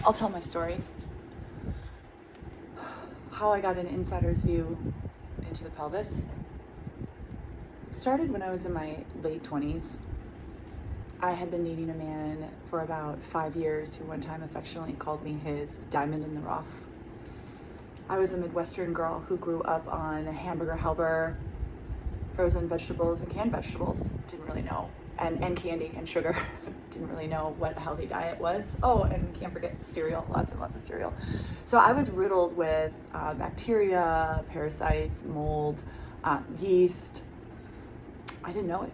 I'll tell my story. How I got an insider's view into the pelvis. It started when I was in my late 20s. I had been dating a man for about 5 years who one time affectionately called me his diamond in the rough. I was a Midwestern girl who grew up on hamburger helper, frozen vegetables and canned vegetables. Didn't really know. And candy and sugar. Didn't really know what a healthy diet was. Oh, and can't forget cereal, lots and lots of cereal. So I was riddled with bacteria, parasites, mold, yeast. I didn't know it.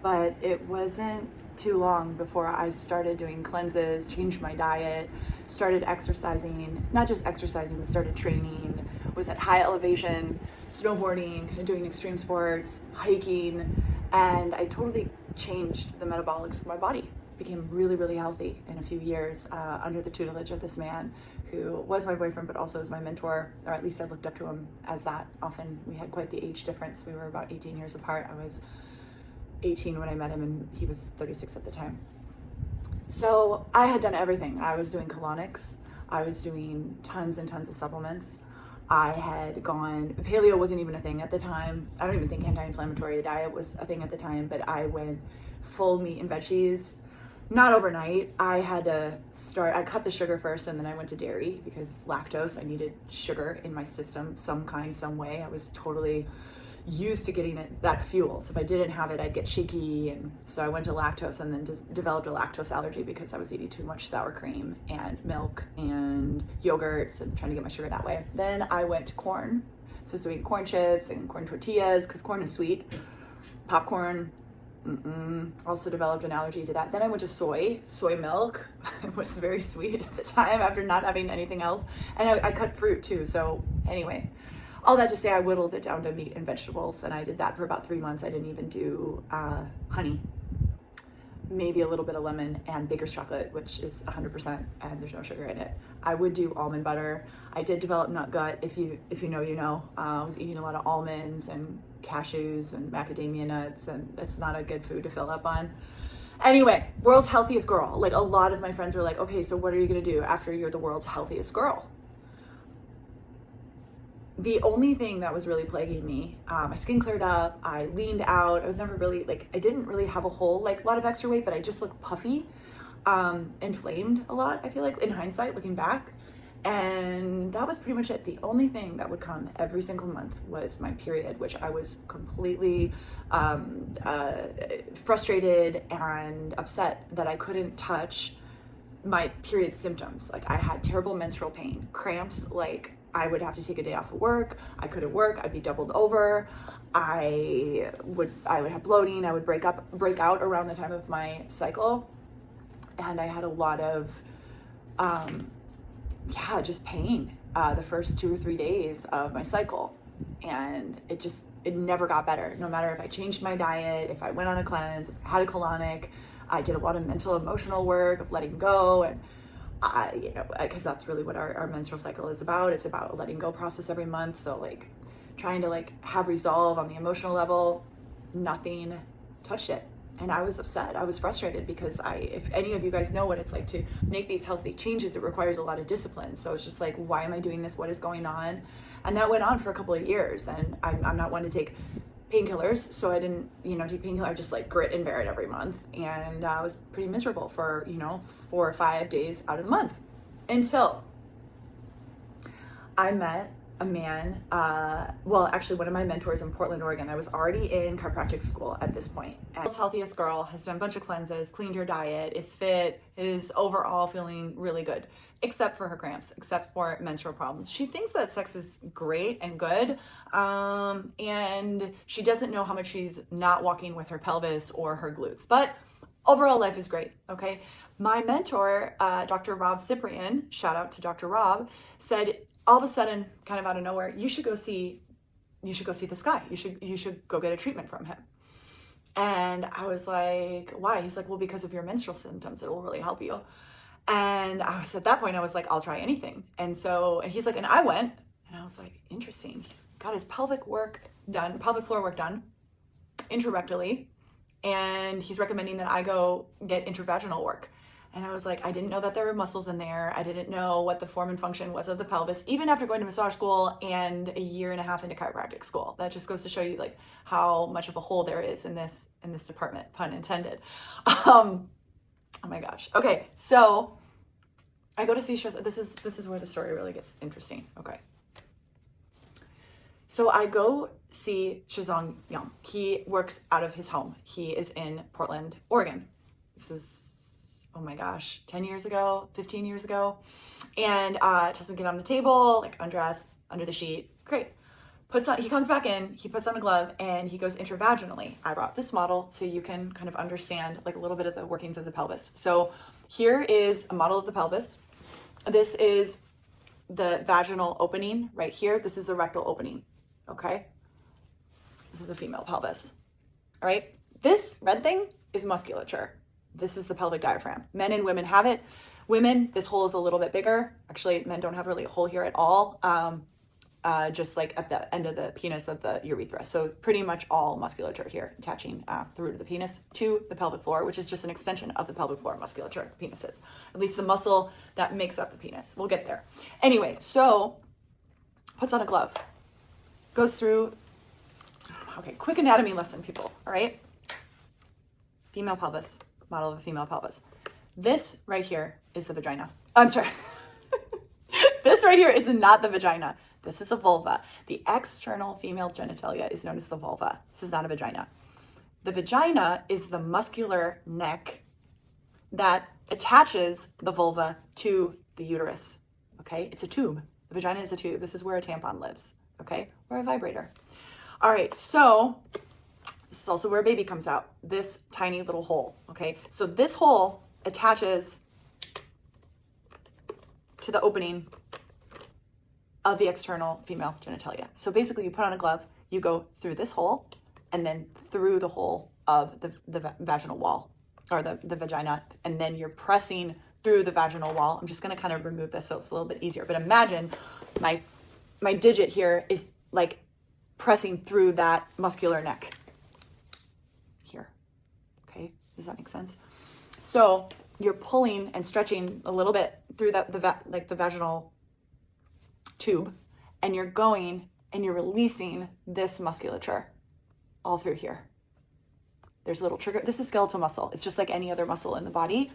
But it wasn't too long before I started doing cleanses, changed my diet, started exercising, not just exercising, but started training, was at high elevation, snowboarding, doing extreme sports, hiking, and I totally changed the metabolics of my body. Became really, really healthy in a few years under the tutelage of this man who was my boyfriend, but also was my mentor, or at least I looked up to him as that. Often we had quite the age difference. We were about 18 years apart. I was 18 when I met him and he was 36 at the time. So I had done everything. I was doing colonics. I was doing tons and tons of supplements. I had gone, paleo wasn't even a thing at the time. I don't even think anti-inflammatory diet was a thing at the time, but I went full meat and veggies. Not overnight. I had to start, I cut the sugar first and then I went to dairy because lactose, I needed sugar in my system, some kind, some way. I was totally used to getting that fuel. So if I didn't have it, I'd get shaky. And so I went to lactose and then just developed a lactose allergy because I was eating too much sour cream and milk and yogurts and trying to get my sugar that way. Then I went to corn. So I was doing corn chips and corn tortillas because corn is sweet. Popcorn, also developed an allergy to that. Then I went to soy milk. It was very sweet at the time after not having anything else. And I cut fruit too. So anyway, all that to say, I whittled it down to meat and vegetables, and I did that for about 3 months. I didn't even do honey, maybe a little bit of lemon, and baker's chocolate, which is 100%, and there's no sugar in it. I would do almond butter. I did develop nut gut. If you know, you know. I was eating a lot of almonds and cashews and macadamia nuts, and it's not a good food to fill up on. Anyway, world's healthiest girl. Like, a lot of my friends were like, okay, so what are you gonna do after you're the world's healthiest girl? The only thing that was really plaguing me, my skin cleared up, I leaned out, I was never really, I didn't really have a whole, lot of extra weight, but I just looked puffy, inflamed a lot, I feel like, in hindsight, looking back. And that was pretty much it. The only thing that would come every single month was my period, which I was completely frustrated and upset that I couldn't touch my period symptoms. I had terrible menstrual pain, cramps, I would have to take a day off of work. I couldn't work. I'd be doubled over. I would have bloating. I would break out around the time of my cycle, and I had a lot of just pain the first 2 or 3 days of my cycle, and it never got better. No matter if I changed my diet, if I went on a cleanse, if I had a colonic, I did a lot of mental, emotional work of letting go, and because that's really what our menstrual cycle is about. It's about a letting go process every month. So trying to have resolve on the emotional level, nothing touched it. And I was upset. I was frustrated because if any of you guys know what it's like to make these healthy changes, it requires a lot of discipline. So it's just why am I doing this? What is going on? And that went on for a couple of years. And I'm not one to take painkillers, so I didn't, take painkiller. I just grit and bear it every month, and I was pretty miserable for 4 or 5 days out of the month until I met a man. Actually, one of my mentors in Portland, Oregon. I was already in chiropractic school at this point. And the healthiest girl, has done a bunch of cleanses, cleaned her diet, is fit, is overall feeling really good, except for her cramps, except for menstrual problems. She thinks that sex is great and good, and she doesn't know how much she's not walking with her pelvis or her glutes. But overall, life is great, okay? My mentor, Dr. Rob Cyprian, shout out to Dr. Rob, said all of a sudden, kind of out of nowhere, you should go see this guy. You should go get a treatment from him. And I was like, why? He's like, well, because of your menstrual symptoms, it will really help you. And I was, at that point, I was like, I'll try anything. And he's like, and I went, and I was like, interesting. He's got his pelvic floor work done, intrarectally, and he's recommending that I go get intravaginal work. And I was like, I didn't know that there were muscles in there. I didn't know what the form and function was of the pelvis, even after going to massage school and a year and a half into chiropractic school. That just goes to show you like how much of a hole there is in this department, pun intended. Oh my gosh. Okay, so I go to see this is where the story really gets interesting. Okay. So I go see Shizong Yang. He works out of his home. He is in Portland, Oregon. This is, oh my gosh, 10 years ago, 15 years ago. And tells me to get on the table, like undress, under the sheet. Great. He comes back in, he puts on a glove, and he goes intravaginally. I brought this model so you can kind of understand like a little bit of the workings of the pelvis. So here is a model of the pelvis. This is the vaginal opening right here. This is the rectal opening. Okay. This is a female pelvis. All right. This red thing is musculature. This is the pelvic diaphragm. Men and women have it. Women, this hole is a little bit bigger. Actually, men don't have really a hole here at all. Just like at the end of the penis of the urethra. So pretty much all musculature here attaching the root of the penis to the pelvic floor, which is just an extension of the pelvic floor musculature, the penis is. At least the muscle that makes up the penis. We'll get there. Anyway, so puts on a glove. Goes through, okay, quick anatomy lesson, people, all right? Female pelvis, model of a female pelvis. This right here is the vagina. I'm sorry. This right here is not the vagina. This is a vulva. The external female genitalia is known as the vulva. This is not a vagina. The vagina is the muscular neck that attaches the vulva to the uterus, okay? It's a tube. The vagina is a tube. This is where a tampon lives. Okay, or a vibrator. All right, so this is also where a baby comes out, this tiny little hole. Okay, so this hole attaches to the opening of the external female genitalia. So basically you put on a glove, you go through this hole and then through the hole of the vaginal wall or the vagina, and then you're pressing through the vaginal wall. I'm just gonna kind of remove this so it's a little bit easier, but imagine my digit here is like pressing through that muscular neck here. Okay, does that make sense? So you're pulling and stretching a little bit through the vaginal tube, and you're going and you're releasing this musculature all through here. There's a little trigger. This is skeletal muscle. It's just like any other muscle in the body.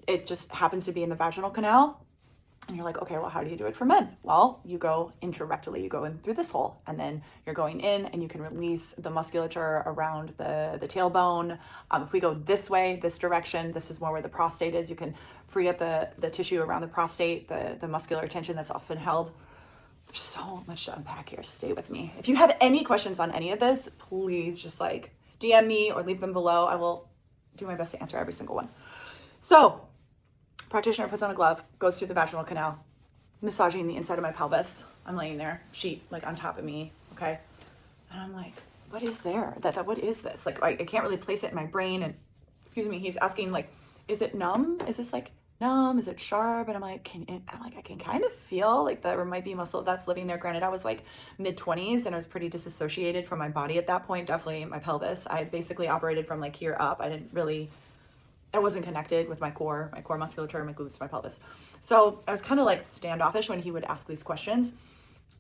It just happens to be in the vaginal canal. And you're like, okay, well, how do you do it for men? Well, you go intrarectally, you go in through this hole, and then you're going in and you can release the musculature around the tailbone. If we go this way, this direction, this is more where the prostate is. You can free up the tissue around the prostate, the muscular tension that's often held. There's so much to unpack here. Stay with me. If you have any questions on any of this, please just like DM me or leave them below. I will do my best to answer every single one. So, practitioner puts on a glove, goes through the vaginal canal, massaging the inside of my pelvis. I'm laying there, sheet like on top of me, okay? And I'm like, what is there? What is this? Like, I can't really place it in my brain. And excuse me, he's asking like, is it numb? Is this like numb? Is it sharp? And I'm like, I can kind of feel like there might be muscle that's living there. Granted, I was like mid-20s and I was pretty disassociated from my body at that point. Definitely my pelvis. I basically operated from like here up. I wasn't connected with my core musculature, my glutes, my pelvis. So I was kind of like standoffish when he would ask these questions.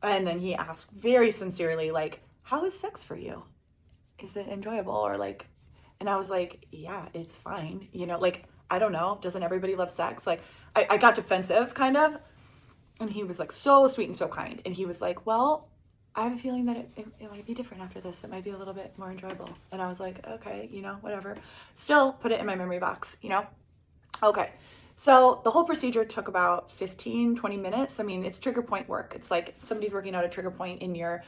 And then he asked very sincerely, like, how is sex for you? Is it enjoyable? Or like, and I was like, yeah, it's fine. You know, like, I don't know. Doesn't everybody love sex? Like, I got defensive kind of. And he was like so sweet and so kind. And he was like, well, I have a feeling that it might be different after this. It might be a little bit more enjoyable. And I was like, okay, you know, whatever. Still put it in my memory box, you know? Okay. So the whole procedure took about 15, 20 minutes. I mean, it's trigger point work. It's like somebody's working out a trigger point in your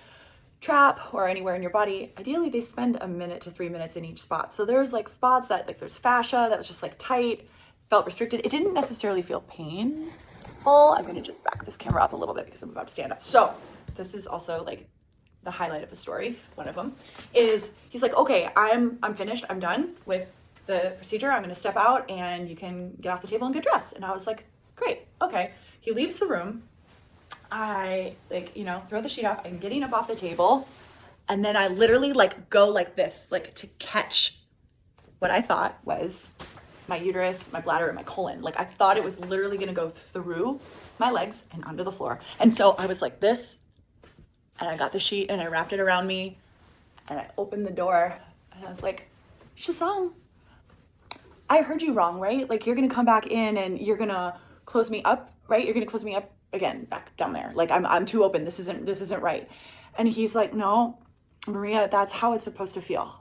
trap or anywhere in your body. Ideally, they spend 1 to 3 minutes in each spot. So there's like spots that like there's fascia that was just like tight, felt restricted. It didn't necessarily feel painful. I'm going to just back this camera up a little bit because I'm about to stand up. So this is also like the highlight of the story. One of them is he's like, okay, I'm finished. I'm done with the procedure. I'm going to step out and you can get off the table and get dressed. And I was like, great. Okay. He leaves the room. I like, you know, throw the sheet off. I'm getting up off the table. And then I literally like go like this, like to catch what I thought was my uterus, my bladder, and my colon. Like I thought it was literally gonna go through my legs and onto the floor. And so I was like this, and I got the sheet and I wrapped it around me, and I opened the door, and I was like, Shazam, I heard you wrong, right? Like you're gonna come back in and you're gonna close me up, right? You're gonna close me up again, back down there. Like I'm too open. This isn't right. And he's like, no, Maria, that's how it's supposed to feel.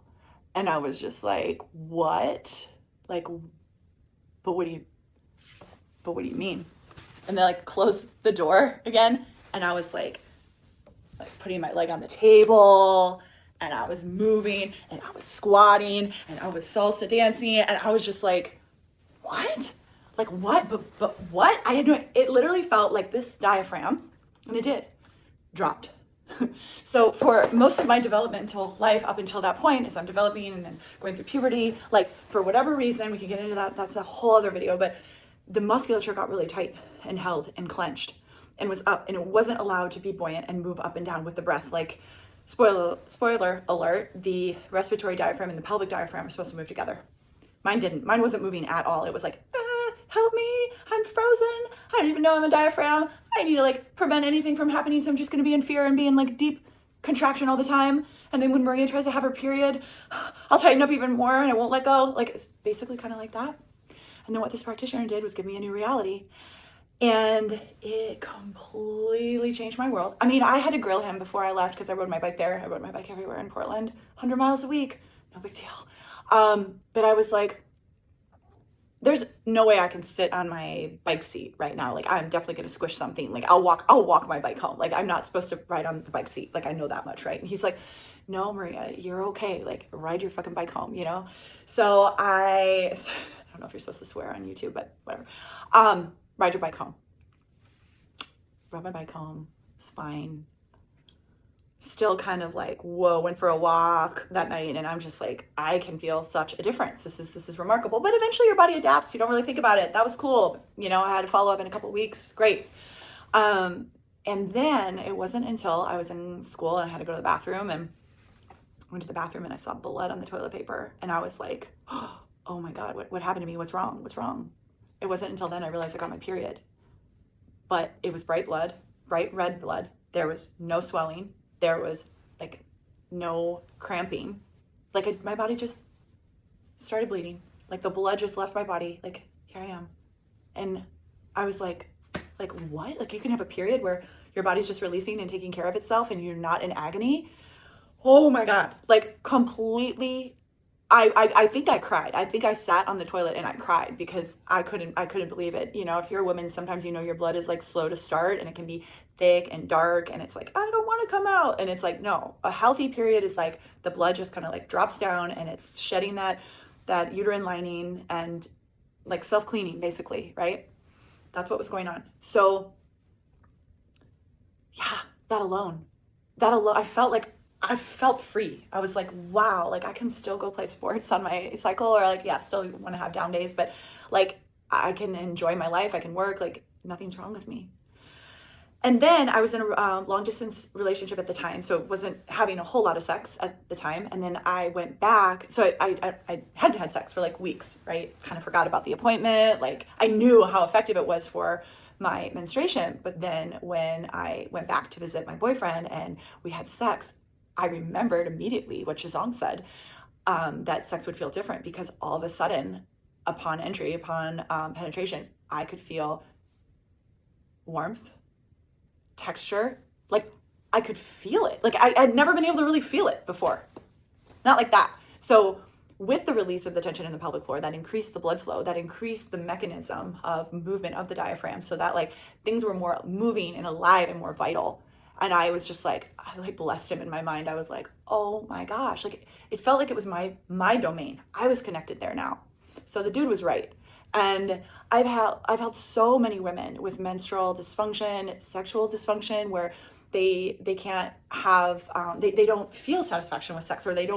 And I was just like, what? Like, but what do you mean? And they like closed the door again. And I was like putting my leg on the table, and I was moving, and I was squatting, and I was salsa dancing. And I was just like, what? Like what? But what? I had no, it literally felt like this diaphragm, and it did, dropped. So for most of my developmental life up until that point, as I'm developing and then going through puberty, like for whatever reason, we can get into that, that's a whole other video, but the musculature got really tight and held and clenched and was up, and it wasn't allowed to be buoyant and move up and down with the breath. Like spoiler alert, the respiratory diaphragm and the pelvic diaphragm are supposed to move together. Mine didn't. Mine wasn't moving at all. It was like, help me, I'm frozen. I don't even know I'm a diaphragm. I need to like prevent anything from happening. So I'm just going to be in fear and be in like deep contraction all the time. And then when Maria tries to have her period, I'll tighten up even more and I won't let go. Like it's basically kind of like that. And then what this practitioner did was give me a new reality. And it completely changed my world. I mean, I had to grill him before I left because I rode my bike there. I rode my bike everywhere in Portland, 100 miles a week. No big deal. But I was like, there's no way I can sit on my bike seat right now. Like I'm definitely going to squish something. Like I'll walk my bike home. Like I'm not supposed to ride on the bike seat. Like I know that much, right? And he's like, no, Maria, you're okay. Like ride your fucking bike home, you know? So I don't know if you're supposed to swear on YouTube, but whatever. Ride your bike home. Rode my bike home. It's fine. Still kind of like, whoa, went for a walk that night. And I'm just like, I can feel such a difference. This is remarkable. But eventually your body adapts. You don't really think about it. That was cool. You know, I had to follow up in a couple of weeks. Great. And then it wasn't until I was in school and I had to go to the bathroom, and I went to the bathroom and I saw blood on the toilet paper. And I was like, oh my God, what happened to me? What's wrong? What's wrong? It wasn't until then I realized I got my period. But it was bright blood, bright red blood. There was no swelling. There was like no cramping. Like my body just started bleeding. Like the blood just left my body. Like here I am. And I was like what? Like you can have a period where your body's just releasing and taking care of itself and you're not in agony? Oh my God. Like completely. I think I cried. I think I sat on the toilet and I cried because I couldn't believe it. You know, if you're a woman, sometimes you know your blood is like slow to start and it can be thick and dark and it's like, I don't want to come out. And it's like, no, a healthy period is like the blood just kind of like drops down and it's shedding that uterine lining and like self-cleaning basically, right? That's what was going on. So yeah, that alone, I felt free. I was like, wow, like I can still go play sports on my cycle, or like, yeah, still want to have down days, but like I can enjoy my life. I can work, like nothing's wrong with me. And then I was in a long distance relationship at the time. So it wasn't having a whole lot of sex at the time. And then I went back. So I hadn't had sex for like weeks, right? Kind of forgot about the appointment. Like I knew how effective it was for my menstruation. But then when I went back to visit my boyfriend and we had sex, I remembered immediately what Shazong said, that sex would feel different because all of a sudden, upon penetration, I could feel warmth, texture, like I could feel it. Like I'd never been able to really feel it before. Not like that. So with the release of the tension in the pelvic floor, that increased the blood flow, that increased the mechanism of movement of the diaphragm so that like things were more moving and alive and more vital. And I was just like, I like blessed him in my mind. I was like, oh my gosh, like it felt like it was my domain. I was connected there now. So the dude was right. And I've helped so many women with menstrual dysfunction, sexual dysfunction, where they can't have, they don't feel satisfaction with sex, or they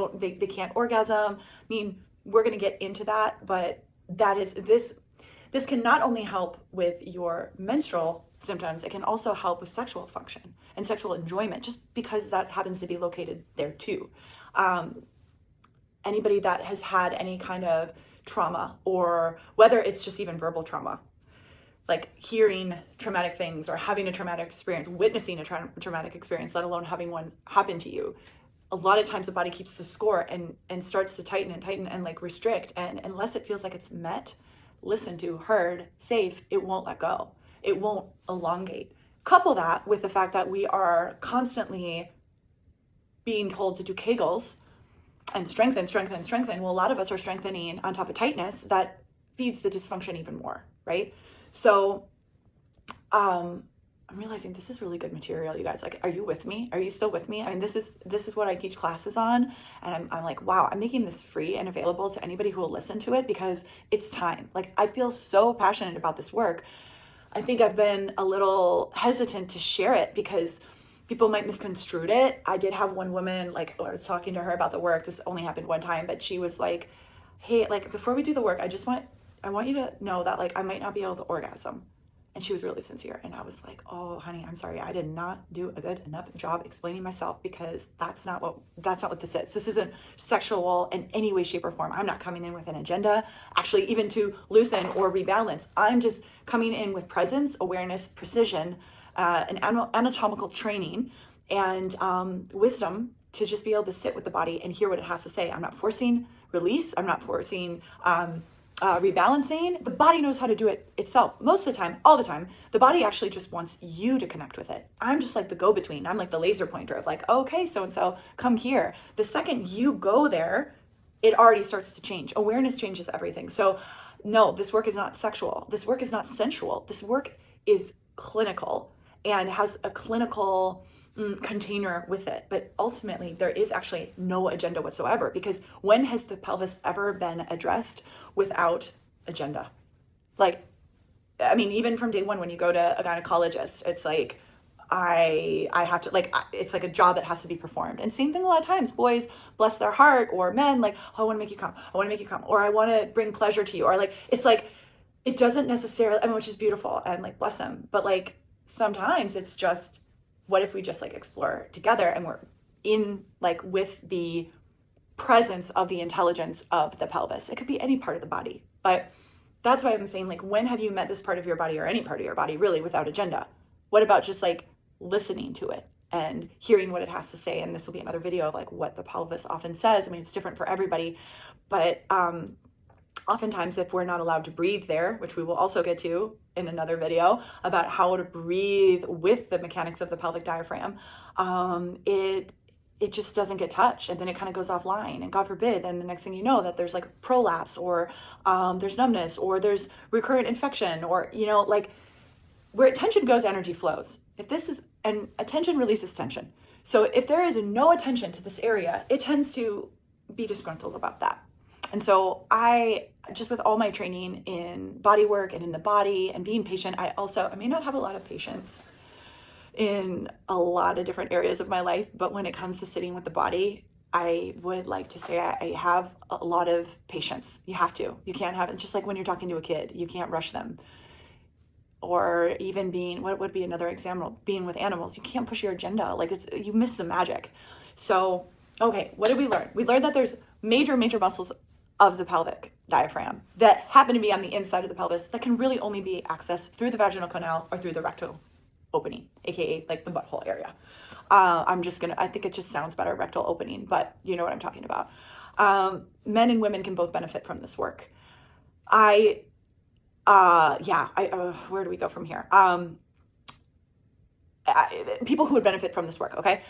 can't orgasm. I mean, we're going to get into that, but this can not only help with your menstrual symptoms, it can also help with sexual function and sexual enjoyment, just because that happens to be located there too. Anybody that has had any kind of trauma, or whether it's just even verbal trauma, like hearing traumatic things or having a traumatic experience, witnessing a traumatic experience, let alone having one happen to you. A lot of times the body keeps the score and starts to tighten and like restrict. And unless it feels like it's met, listened to, heard, safe, it won't let go. It won't elongate. Couple that with the fact that we are constantly being told to do Kegels and strengthen. Well, a lot of us are strengthening on top of tightness that feeds the dysfunction even more, right? So I'm realizing this is really good material, you guys. Like, are you with me? Are you still with me? I mean, this is what I teach classes on. And I'm like, wow, I'm making this free and available to anybody who will listen to it, because it's time. Like, I feel so passionate about this work. I think I've been a little hesitant to share it because people might misconstrue it. I did have one woman, like, I was talking to her about the work. This only happened one time, but she was like, hey, like, before we do the work, I want you to know that, like, I might not be able to orgasm. And she was really sincere. And I was like, oh, honey, I'm sorry. I did not do a good enough job explaining myself, because that's not what this is. This isn't sexual in any way, shape, or form. I'm not coming in with an agenda, actually, even to loosen or rebalance. I'm just coming in with presence, awareness, precision, and anatomical training, and wisdom to just be able to sit with the body and hear what it has to say. I'm not forcing release. I'm not forcing rebalancing. The body knows how to do it itself. Most of the time, all the time, the body actually just wants you to connect with it. I'm just like the go-between. I'm like the laser pointer of like, okay, so-and-so, come here. The second you go there, it already starts to change. Awareness changes everything. So no, this work is not sexual. This work is not sensual. This work is clinical and has a clinical container with it. But ultimately, there is actually no agenda whatsoever, because when has the pelvis ever been addressed without agenda? Like, I mean, even from day one, when you go to a gynecologist, it's like, I have to, like, it's like a job that has to be performed. And same thing a lot of times, boys, bless their heart, or men, like, oh, I want to make you come. I want to make you come. Or I want to bring pleasure to you. Or like, it's like, it doesn't necessarily, I mean, which is beautiful and like, bless them. But like, sometimes it's just, what if we just like explore together and we're in like with the presence of the intelligence of the pelvis? It could be any part of the body, but that's why I'm saying, like, when have you met this part of your body, or any part of your body really, without agenda? What about just like listening to it and hearing what it has to say? And this will be another video of like what the pelvis often says. I mean, it's different for everybody, but oftentimes if we're not allowed to breathe there, which we will also get to in another video about how to breathe with the mechanics of the pelvic diaphragm, it just doesn't get touched, and then it kind of goes offline, and God forbid, then the next thing you know, that there's like prolapse, or there's numbness, or there's recurrent infection, or, you know, like, where attention goes, energy flows. And attention releases tension. So if there is no attention to this area, it tends to be disgruntled about that. And so I, just with all my training in body work and in the body and being patient, I may not have a lot of patience in a lot of different areas of my life, but when it comes to sitting with the body, I would like to say I have a lot of patience. You have to. You can't have it. Just like when you're talking to a kid, you can't rush them. Or even what would be another example? Being with animals, you can't push your agenda. Like, you miss the magic. So, okay, what did we learn? We learned that there's major muscles of the pelvic diaphragm that happen to be on the inside of the pelvis that can really only be accessed through the vaginal canal or through the rectal opening, aka like the butthole area. I think it just sounds better, rectal opening, but you know what I'm talking about. Men and women can both benefit from this work. Where do we go from here? People who would benefit from this work, okay?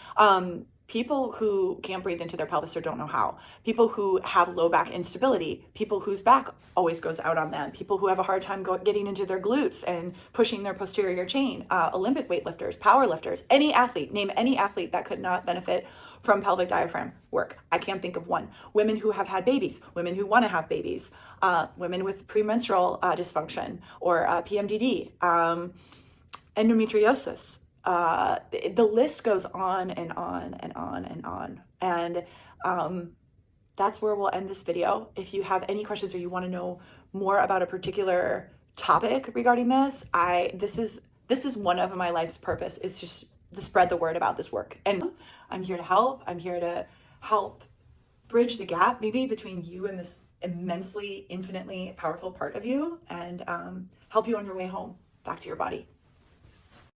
People who can't breathe into their pelvis or don't know how, people who have low back instability, people whose back always goes out on them, people who have a hard time getting into their glutes and pushing their posterior chain, Olympic weightlifters, power lifters, name any athlete that could not benefit from pelvic diaphragm work. I can't think of one. Women who have had babies, women who want to have babies, women with premenstrual dysfunction or PMDD, endometriosis. The list goes on and on and on and on. And that's where we'll end this video. If you have any questions or you want to know more about a particular topic regarding this, this is one of my life's purpose, is just to spread the word about this work. And I'm here to help. I'm here to help bridge the gap maybe between you and this immensely, infinitely powerful part of you and help you on your way home back to your body.